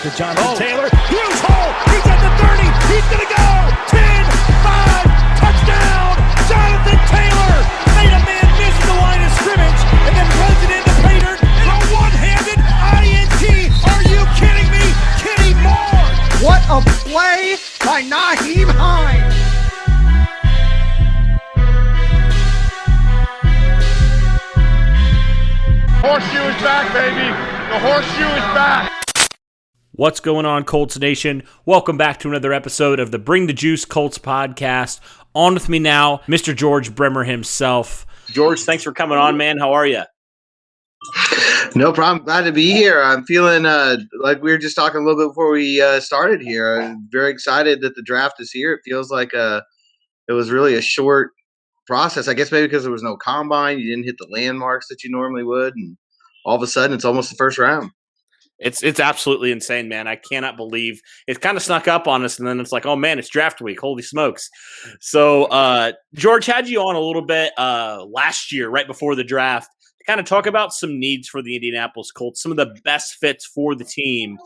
to Jonathan Taylor. Huge hole. He's at the 30. He's going to go. 10, 5, touchdown. Jonathan Taylor made a man miss the line of scrimmage and then runs it into Pater for a one-handed INT. Are you kidding me? Kenny Moore. What a play by Nyheim Hines. Horseshoe is back, baby. The horseshoe is back. What's going on, Colts Nation? Welcome back to another episode of the Bring the Juice Colts podcast. On with me now, Mr. George Bremer himself. George, thanks for coming on, man. How are you? No problem. Glad to be here. I'm feeling like we were just talking a little bit before we started here. I'm very excited that the draft is here. It feels like it was really a short process. I guess maybe because there was no combine. You didn't hit the landmarks that you normally would. And all of a sudden, it's almost the first round. It's absolutely insane, man. I cannot believe it kind of snuck up on us, and then it's like, oh, man, it's draft week. Holy smokes. So, George, had you on a little bit last year, right before the draft, to kind of talk about some needs for the Indianapolis Colts, some of the best fits for the team.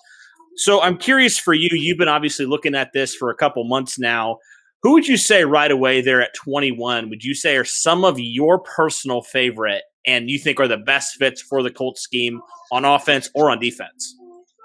So I'm curious for you. You've been obviously looking at this for a couple months now. Who would you say right away there at 21, would you say are some of your personal favorite and you think are the best fits for the Colts scheme on offense or on defense?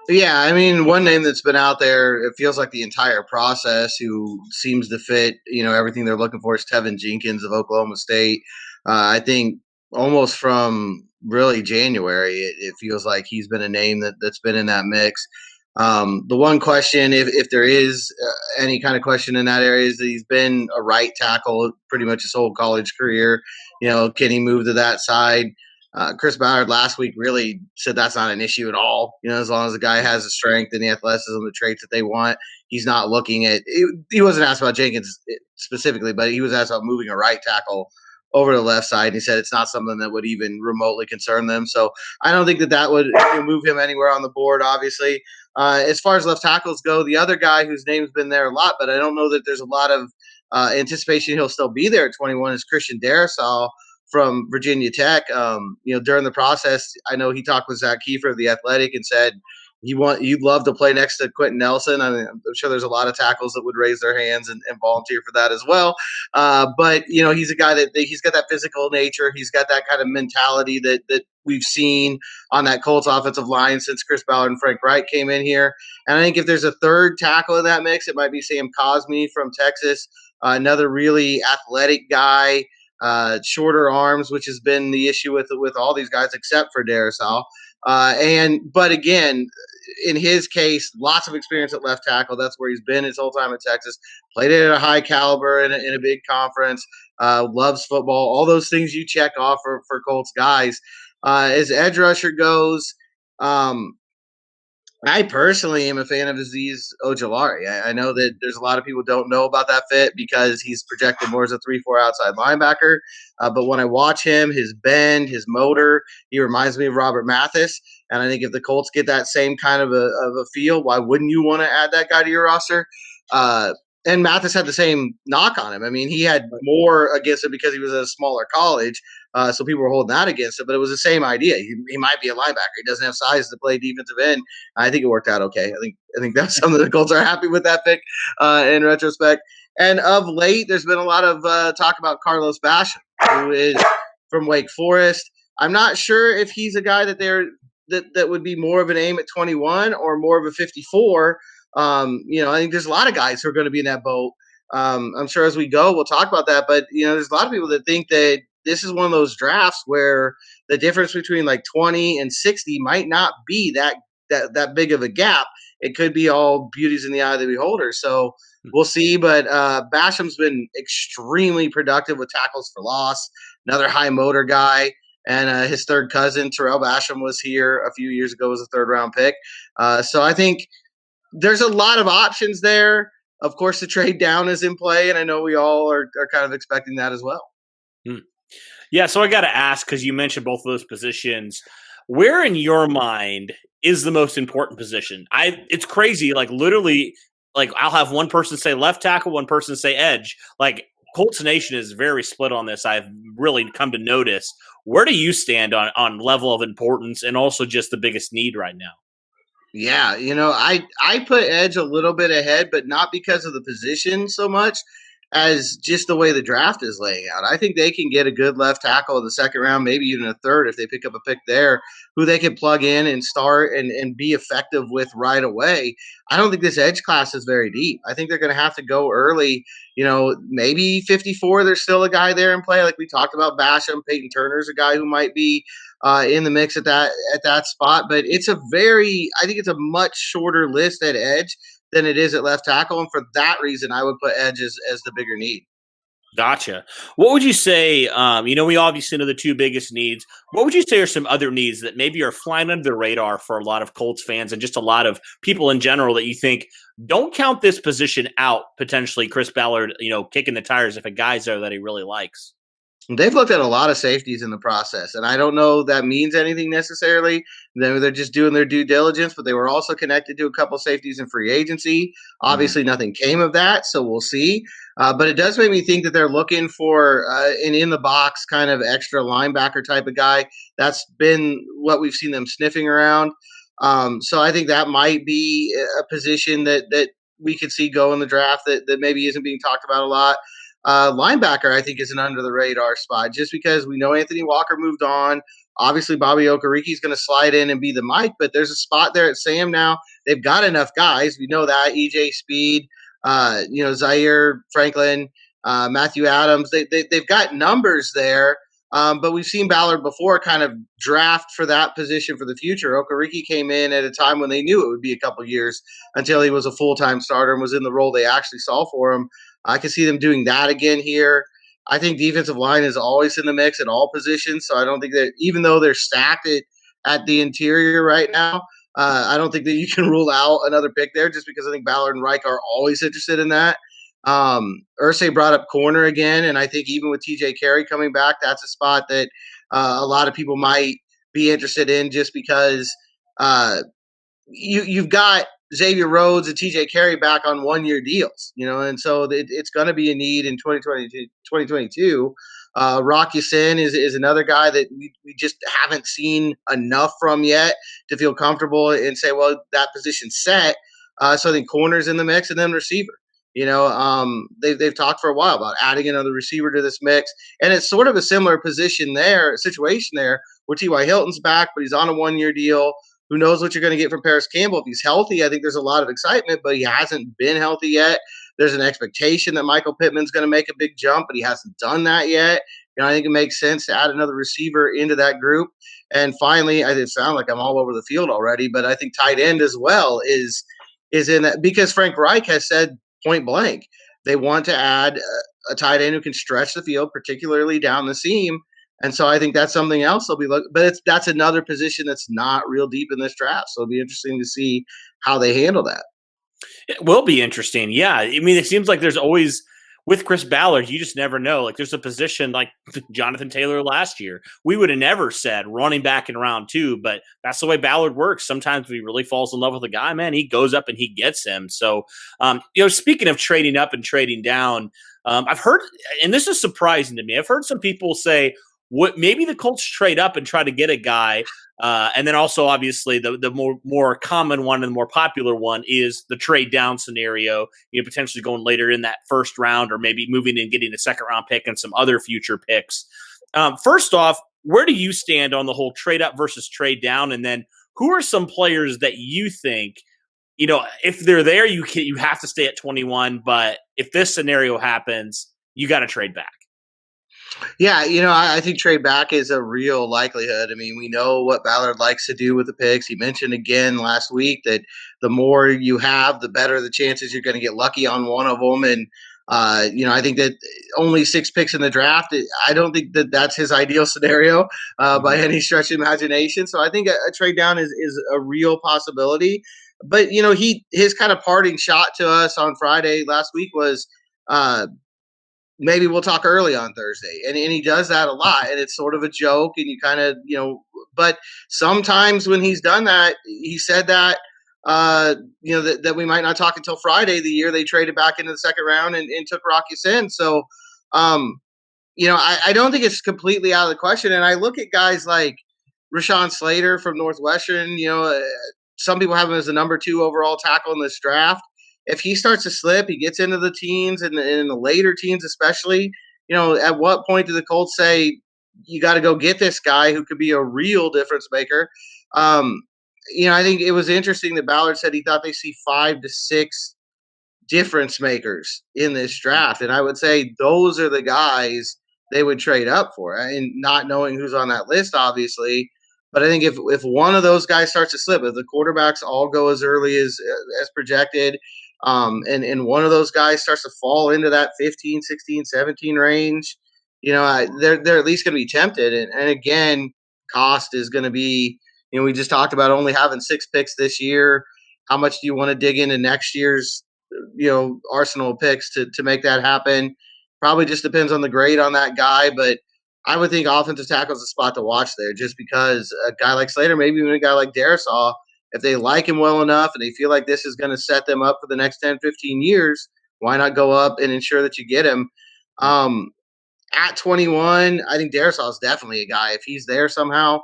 Yeah, I mean, one name that's been out there, it feels like the entire process, who seems to fit, everything they're looking for, is Tevin Jenkins of Oklahoma State. I think almost from really January, it feels like he's been a name that's been in that mix. The one question, if there is any kind of question in that area, is that he's been a right tackle pretty much his whole college career. Can he move to that side? Chris Ballard last week really said that's not an issue at all. As long as the guy has the strength and the athleticism, the traits that they want, he's not looking at – he wasn't asked about Jenkins specifically, but he was asked about moving a right tackle over the left side. And he said it's not something that would even remotely concern them. So I don't think that would move him anywhere on the board, obviously. As far as left tackles go, the other guy whose name's been there a lot, but I don't know that there's a lot of anticipation he'll still be there at 21, is Christian Darrisaw from Virginia Tech. During the process, I know he talked with Zach Kiefer of The Athletic and said you'd love to play next to Quentin Nelson. I mean, I'm sure there's a lot of tackles that would raise their hands and volunteer for that as well. But he's a guy that he's got that physical nature. He's got that kind of mentality that we've seen on that Colts offensive line since Chris Ballard and Frank Wright came in here. And I think if there's a third tackle in that mix, it might be Sam Cosmi from Texas, another really athletic guy, shorter arms, which has been the issue with all these guys except for Darrisaw. But again, in his case, lots of experience at left tackle. That's where he's been his whole time at Texas. Played it at a high caliber in a big conference. Loves football. All those things you check off for Colts guys. As edge rusher goes, I personally am a fan of Azeez Ojulari. I know that there's a lot of people don't know about that fit because he's projected more as a 3-4 outside linebacker. But when I watch him, his bend, his motor, he reminds me of Robert Mathis. And I think if the Colts get that same kind of a feel, why wouldn't you want to add that guy to your roster? And Mathis had the same knock on him. I mean, he had more against him because he was at a smaller college. So people were holding that against him, but it was the same idea. He might be a linebacker. He doesn't have size to play defensive end. I think it worked out okay. I think that's something the Colts are happy with that pick in retrospect. And of late, there's been a lot of talk about Carlos Basham, who is from Wake Forest. I'm not sure if he's a guy that would be more of an aim at 21 or more of a 54. I think there's a lot of guys who are going to be in that boat. I'm sure as we go, we'll talk about that. But, there's a lot of people that think that this is one of those drafts where the difference between like 20 and 60 might not be that big of a gap. It could be all beauties in the eye of the beholder. So we'll see. But Basham's been extremely productive with tackles for loss, another high motor guy. And his third cousin, Terrell Basham, was here a few years ago as a third-round pick. So I think there's a lot of options there. Of course, the trade down is in play, and I know we all are kind of expecting that as well. Yeah, so I got to ask, because you mentioned both of those positions, where in your mind is the most important position? It's crazy. Like, literally, I'll have one person say left tackle, one person say edge. Like, Colts Nation is very split on this. I've really come to notice. Where do you stand on level of importance and also just the biggest need right now? Yeah, I put edge a little bit ahead, but not because of the position so much as just the way the draft is laying out. I think they can get a good left tackle in the second round, maybe even a third if they pick up a pick there, who they can plug in and start and be effective with right away. I don't think this edge class is very deep. I think they're going to have to go early. Maybe 54, there's still a guy there in play. Like we talked about Basham, Peyton Turner's a guy who might be in the mix at that spot. But I think it's a much shorter list at edge than it is at left tackle, and for that reason, I would put edge as the bigger need. Gotcha. What would you say? We obviously know the two biggest needs. What would you say are some other needs that maybe are flying under the radar for a lot of Colts fans and just a lot of people in general that you think don't count this position out? Potentially, Chris Ballard, kicking the tires if a guy's there that he really likes. They've looked at a lot of safeties in the process, and I don't know that means anything necessarily. They're just doing their due diligence, but they were also connected to a couple safeties in free agency. Obviously, nothing came of that, so we'll see. But it does make me think that they're looking for an in-the-box kind of extra linebacker type of guy. That's been what we've seen them sniffing around. So I think that might be a position that we could see go in the draft that maybe isn't being talked about a lot. Linebacker, I think, is an under the radar spot just because we know Anthony Walker moved on. Obviously, Bobby Okereke is going to slide in and be the Mike, but there's a spot there at Sam now. They've got enough guys. We know that. EJ Speed, Zaire Franklin, Matthew Adams. They've got numbers there, but we've seen Ballard before kind of draft for that position for the future. Okereke came in at a time when they knew it would be a couple years until he was a full-time starter and was in the role they actually saw for him. I can see them doing that again here. I think defensive line is always in the mix at all positions. So I don't think that even though they're stacked at the interior right now, I don't think that you can rule out another pick there just because I think Ballard and Reich are always interested in that. Irsay brought up corner again, and I think even with TJ Carey coming back, that's a spot that a lot of people might be interested in just because you've got Xavier Rhodes and TJ Carey back on 1-year deals, and so it's going to be a need in 2022. Rock Ya-Sin is another guy that we just haven't seen enough from yet to feel comfortable and say, well, that position's set. So I think corner's in the mix and then receiver. They've talked for a while about adding another receiver to this mix, and it's sort of a similar situation there where T.Y. Hilton's back, but he's on a 1-year deal. Who knows what you're going to get from Paris Campbell? If he's healthy, I think there's a lot of excitement, but he hasn't been healthy yet. There's an expectation that Michael Pittman's going to make a big jump, but he hasn't done that yet. I think it makes sense to add another receiver into that group. And finally, it sounds like I'm all over the field already, but I think tight end as well is in that because Frank Reich has said point blank they want to add a tight end who can stretch the field, particularly down the seam. And so I think that's something else they'll be looking, but that's another position that's not real deep in this draft. So it'll be interesting to see how they handle that. It will be interesting. Yeah. I mean, it seems like there's always, with Chris Ballard, you just never know. Like there's a position like Jonathan Taylor last year. We would have never said running back in round 2, but that's the way Ballard works. Sometimes when he really falls in love with a guy, man, he goes up and he gets him. So, speaking of trading up and trading down, I've heard, and this is surprising to me, I've heard some people say, maybe the Colts trade up and try to get a guy, and then also obviously the more common one and the more popular one is the trade down scenario. Potentially going later in that first round, or maybe moving and getting a second round pick and some other future picks. First off, where do you stand on the whole trade up versus trade down? And then who are some players that you think, if they're there, you have to stay at 21, but if this scenario happens, you got to trade back? Yeah, I think trade back is a real likelihood. I mean, we know what Ballard likes to do with the picks. He mentioned again last week that the more you have, the better the chances you're going to get lucky on one of them. And, I think that only 6 picks in the draft, I don't think that that's his ideal scenario by any stretch of imagination. So I think a trade down is a real possibility. But, his kind of parting shot to us on Friday last week was maybe we'll talk early on Thursday. And he does that a lot. And it's sort of a joke. And you kind of, but sometimes when he's done that, he said that, that we might not talk until Friday, the year they traded back into the second round and took Rock Ya-Sin. So, I don't think it's completely out of the question. And I look at guys like Rashawn Slater from Northwestern, some people have him as the number 2 overall tackle in this draft. If he starts to slip, he gets into the teens and in the later teens especially, at what point do the Colts say, you got to go get this guy who could be a real difference maker? I think it was interesting that Ballard said he thought they see 5 to 6 difference makers in this draft. And I would say those are the guys they would trade up for, and not knowing who's on that list, obviously. But I think if one of those guys starts to slip, if the quarterbacks all go as early as projected, and one of those guys starts to fall into that 15, 16, 17 range, they're at least going to be tempted. And again, cost is going to be, we just talked about only having 6 picks this year. How much do you want to dig into next year's, arsenal of picks to make that happen? Probably just depends on the grade on that guy, but I would think offensive tackle is a spot to watch there, just because a guy like Slater, maybe even a guy like Darisaw, if they like him well enough and they feel like this is going to set them up for the next 10, 15 years, why not go up and ensure that you get him? At 21, I think Darisaw is definitely a guy. If he's there somehow,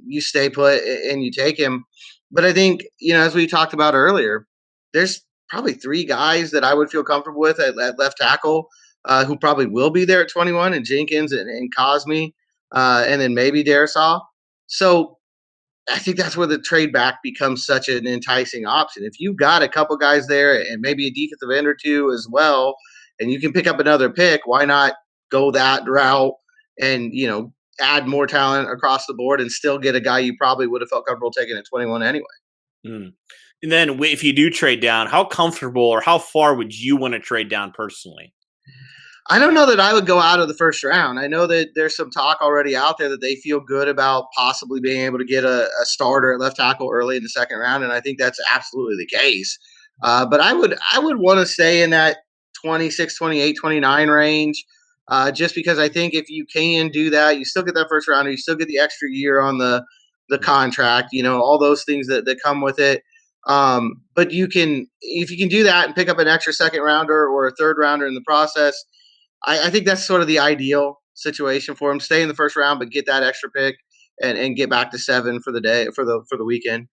you stay put and you take him. But I think, as we talked about earlier, there's probably 3 guys that I would feel comfortable with at left tackle who probably will be there at 21, and Jenkins and Cosme, and then maybe Darisaw. So I think that's where the trade back becomes such an enticing option. If you've got a couple guys there and maybe a defensive end or 2 as well, and you can pick up another pick, why not go that route and, add more talent across the board and still get a guy you probably would have felt comfortable taking at 21 anyway. And then if you do trade down, how comfortable or how far would you want to trade down personally? I don't know that I would go out of the first round. I know that there's some talk already out there that they feel good about possibly being able to get a starter at left tackle early in the second round, and I think that's absolutely the case. But I would want to stay in that 26, 28, 29 range, just because I think if you can do that, you still get that first rounder, you still get the extra year on the contract, all those things that come with it. But if you can do that and pick up an extra second rounder or a third rounder in the process, I think that's sort of the ideal situation for him. Stay in the first round, but get that extra pick and get back to 7 for the day, for the weekend.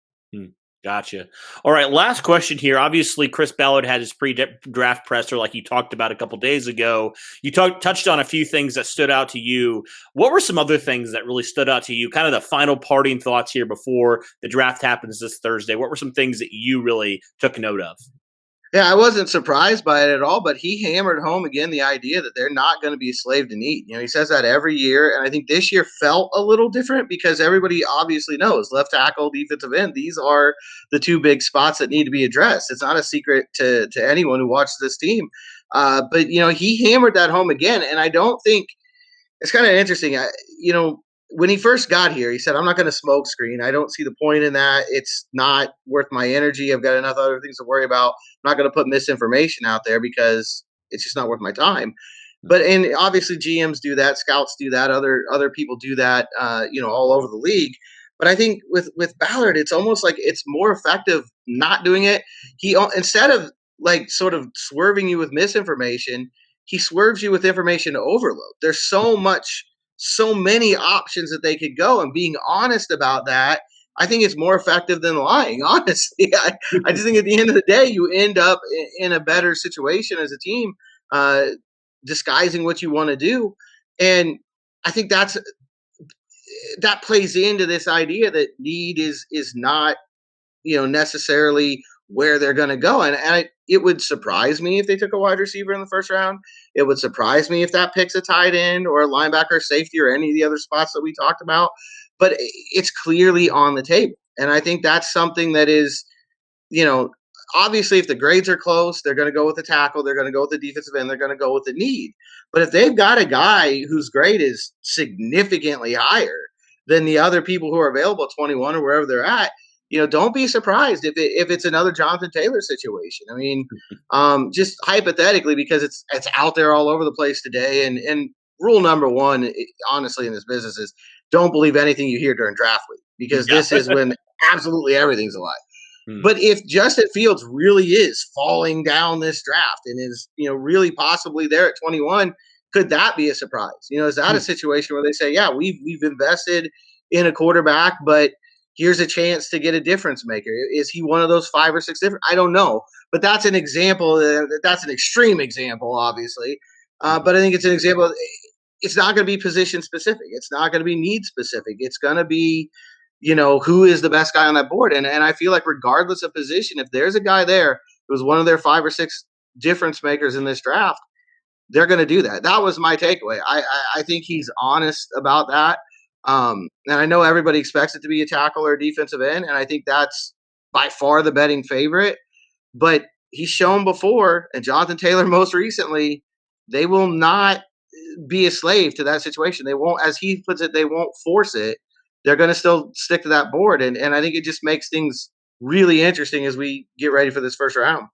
Gotcha. All right. Last question here. Obviously, Chris Ballard had his pre-draft presser, like you talked about a couple days ago. You touched on a few things that stood out to you. What were some other things that really stood out to you? Kind of the final parting thoughts here before the draft happens this Thursday. What were some things that you really took note of? Yeah, I wasn't surprised by it at all, but he hammered home again the idea that they're not going to be a slave to need. He says that every year, and I think this year felt a little different because everybody obviously knows left tackle, defensive end, these are the 2 big spots that need to be addressed. It's not a secret to anyone who watches this team. But he hammered that home again, and I don't think – it's kind of interesting. When he first got here, he said, I'm not going to smoke screen. I don't see the point in that. It's not worth my energy. I've got enough other things to worry about. I'm not going to put misinformation out there because it's just not worth my time. And obviously GMs do that. Scouts do that. Other people do that, all over the league. But I think with Ballard, it's almost like it's more effective not doing it. He, instead of like sort of swerving you with misinformation, he swerves you with information overload. There's so many options that they could go, and being honest about that, I think it's more effective than lying. Honestly, I just think at the end of the day, you end up in a better situation as a team, disguising what you want to do. And I think that plays into this idea that need is not, necessarily where they're going to go. And it would surprise me if they took a wide receiver in the first round. It would surprise me if that picks a tight end or a linebacker or safety or any of the other spots that we talked about. But it's clearly on the table. And I think that's something that is, obviously if the grades are close, they're going to go with the tackle, they're going to go with the defensive end, they're going to go with the need. But if they've got a guy whose grade is significantly higher than the other people who are available at 21 or wherever they're at, don't be surprised if it's another Jonathan Taylor situation. I mean, just hypothetically, because it's out there all over the place today. And rule number 1, honestly, in this business is don't believe anything you hear during draft week, because this is when absolutely everything's a lie. But if Justin Fields really is falling down this draft and is, really possibly there at 21, could that be a surprise? Is that a situation where they say, yeah, we've invested in a quarterback, but here's a chance to get a difference maker. Is he one of those 5 or 6 different? I don't know, but that's an example. That's an extreme example, obviously. But I think it's an example. It's not going to be position specific. It's not going to be need specific. It's going to be, who is the best guy on that board. And I feel like regardless of position, if there's a guy there who's one of their 5 or 6 difference makers in this draft, they're going to do that. That was my takeaway. I think he's honest about that. And I know everybody expects it to be a tackle or a defensive end, and I think that's by far the betting favorite. But he's shown before, and Jonathan Taylor most recently, they will not be a slave to that situation. They won't, as he puts it, they won't force it. They're going to still stick to that board. And I think it just makes things really interesting as we get ready for this first round.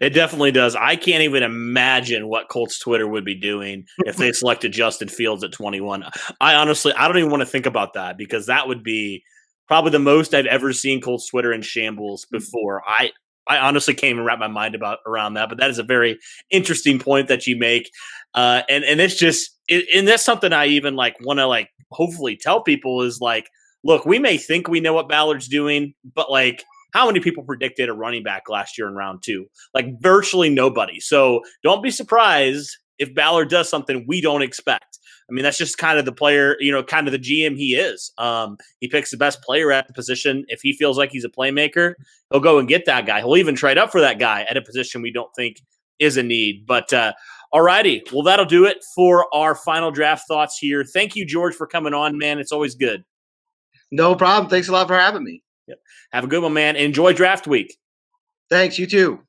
It definitely does. I can't even imagine what Colts Twitter would be doing if they selected Justin Fields at 21. I don't even want to think about that, because that would be probably the most I've ever seen Colts Twitter in shambles before. I honestly can't even wrap my mind around that, but that is a very interesting point that you make. And it's just, and that's something I even want to hopefully tell people is look, we may think we know what Ballard's doing, but how many people predicted a running back last year in round 2? Virtually nobody. So don't be surprised if Ballard does something we don't expect. I mean, that's just kind of the player, kind of the GM he is. He picks the best player at the position. If he feels like he's a playmaker, he'll go and get that guy. He'll even trade up for that guy at a position we don't think is a need. But all righty. Well, that'll do it for our final draft thoughts here. Thank you, George, for coming on, man. It's always good. No problem. Thanks a lot for having me. Yep. Have a good one, man. Enjoy draft week. Thanks. You too.